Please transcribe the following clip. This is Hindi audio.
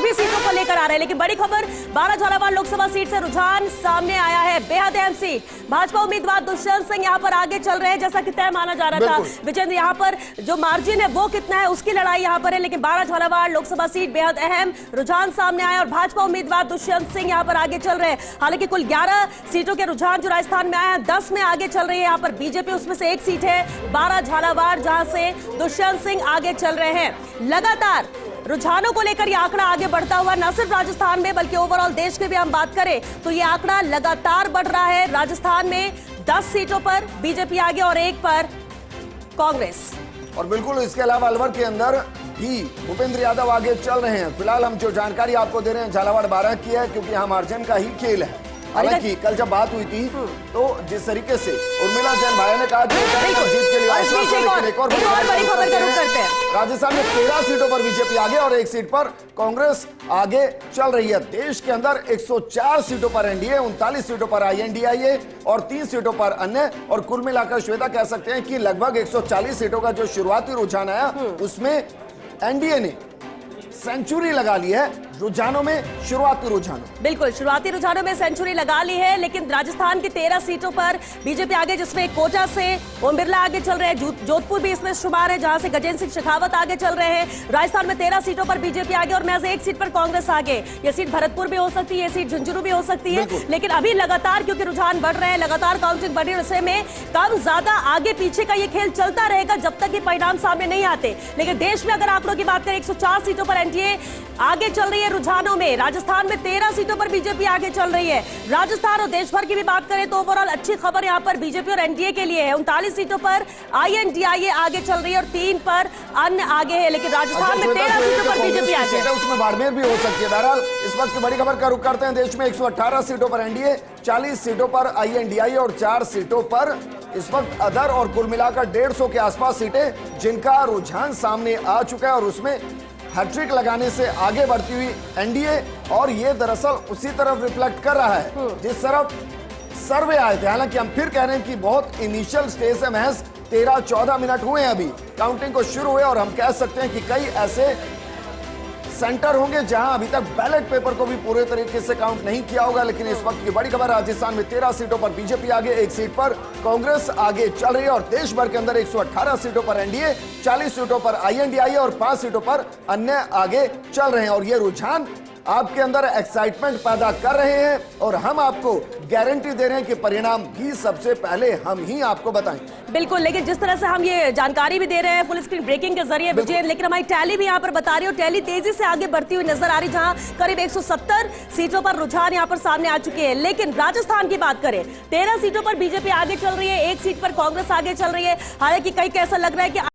सभी सीटों को लेकर आ रहे हैं। लेकिन बड़ी खबर, 12 झालावाड़ लोकसभा सीट से रुझान सामने आया है। बेहद अहम सीट, भाजपा उम्मीदवार दुष्यंत सिंह यहां पर आगे चल रहे हैं, जैसा कि तय माना जा रहा था। विजेंद्र, यहां पर जो मार्जिन है वो कितना है, उसकी लड़ाई यहां पर है। लेकिन 12 झालावाड़ लोकसभा सीट बेहद अहम, रुझान सामने आया और भाजपा उम्मीदवार दुष्यंत सिंह यहां पर आगे चल रहे हैं। हालांकि कुल 11 सीटों के रुझान जो राजस्थान में आए हैं, 10 में आगे चल रही है यहां पर बीजेपी, उसमें से एक सीट है 12 झालावाड़, जहां से दुष्यंत सिंह आगे चल रहे हैं। लगातार रुझानों को लेकर यह आंकड़ा आगे बढ़ता हुआ, न सिर्फ राजस्थान में बल्कि ओवरऑल देश के भी हम बात करें तो यह आंकड़ा लगातार बढ़ रहा है। राजस्थान में 10 सीटों पर बीजेपी आगे और 1 पर कांग्रेस। और बिल्कुल इसके अलावा अलवर के अंदर भी भूपेंद्र यादव आगे चल रहे हैं। फिलहाल हम जो जानकारी आपको दे रहे हैं झालावाड़ 12 की है, क्योंकि यहाँ मार्जिन का ही खेल है। हालांकि कल जब बात हुई थी तो जिस तरीके से उर्मिला जैन भाई ने कहा कि जीत के लिए एक और बड़ी खबर का रुख करते हैं। राजस्थान में 13 सीटों पर बीजेपी आगे और 1 सीट पर कांग्रेस आगे चल रही है। देश के अंदर 104 सीटों पर एनडीए, 39 सीटों पर आईएनडीआईए और 3 सीटों पर अन्य। और कुल मिलाकर श्वेता कह सकते हैं कि लगभग 140 सीटों का जो शुरुआती रुझान आया उसमें एनडीए ने सेंचुरी लगा ली है। रुझानों में शुरुआती रुझानों, बिल्कुल शुरुआती रुझानों में सेंचुरी लगा ली है। लेकिन राजस्थान की 13 सीटों पर बीजेपी आगे, जिसमें कोटा से ओम बिरला आगे चल रहे हैं, जोधपुर भी इसमें शुमार है जहां से गजेंद्र सिंह शेखावत आगे चल रहे हैं। राजस्थान में 13 सीटों पर बीजेपी आगे और महज 1 सीट पर कांग्रेस आगे। यह सीट भरतपुर भी हो सकती है, यह सीट झुंझुनू भी हो सकती है। लेकिन अभी लगातार क्योंकि रुझान बढ़ रहे हैं, लगातार काउंटिंग बढ़ी, ऐसे में कम ज्यादा आगे पीछे का ये खेल चलता रहेगा जब तक ये परिणाम सामने नहीं आते। लेकिन देश में अगर आंकड़ों की बात करें, 104 सीटों पर एनडीए आगे चल रही है रुझानों में। राजस्थान में 13 सीटों पर बीजेपी आगे चल रही है। राजस्थान और देश भर की भी बात करें तो ओवरऑल अच्छी खबर यहां पर बीजेपी और एनडीए के लिए है। 39 सीटों पर आईएनडीआईए आगे चल रही है और 3 पर अन्य आगे है। लेकिन राजस्थान में 13 सीटों पर बीजेपी आगे है, उसमें बाड़मेर भी हो सकती है। बहरहाल इस वक्त की बड़ी खबर का रुख करते हैं। देश में 118 सीटों पर एनडीए, 40 सीटों पर आईएनडीआईए और 4 सीटों पर इस वक्त अदर, और कुल मिलाकर 150 के आसपास सीटें जिनका रुझान सामने आ चुका है और उसमें हैट्रिक लगाने से आगे बढ़ती हुई एनडीए। और ये दरअसल उसी तरफ रिफ्लेक्ट कर रहा है जिस तरफ सर्वे आए थे। हालांकि हम फिर कह रहे हैं कि बहुत इनिशियल स्टेज से, महज 13-14 मिनट हुए हैं अभी काउंटिंग को शुरू हुए, और हम कह सकते हैं कि कई ऐसे सेंटर होंगे जहां अभी तक बैलेट पेपर को भी पूरे तरीके से काउंट नहीं किया होगा। लेकिन इस वक्त की बड़ी खबर, राजस्थान में 13 सीटों पर बीजेपी आगे, 1 सीट पर कांग्रेस आगे चल रही है। और देश भर के अंदर 118 सीटों पर एनडीए, 40 सीटों पर आईएनडीआईए और 5 सीटों पर अन्य आगे चल रहे हैं। और ये रुझान आपके अंदर एक्साइटमेंट पैदा कर रहे हैं और हम आपको गारंटी दे रहे हैं कि परिणाम भी सबसे पहले हम ही आपको बताएंगे। बिल्कुल, लेकिन जिस तरह से हम ये जानकारी भी दे रहे हैं फुल स्क्रीन ब्रेकिंग के जरिए विजय, लेकिन हमारी टैली भी यहाँ पर बता रही है और टैली तेजी से आगे बढ़ती हुई नजर आ रही, जहां करीब 170 सीटों पर रुझान यहाँ पर सामने आ चुके हैं। लेकिन राजस्थान की बात करें, 13 सीटों पर बीजेपी आगे चल रही है, 1 सीट पर कांग्रेस आगे चल रही है। हालांकि कई को ऐसा लग रहा है कि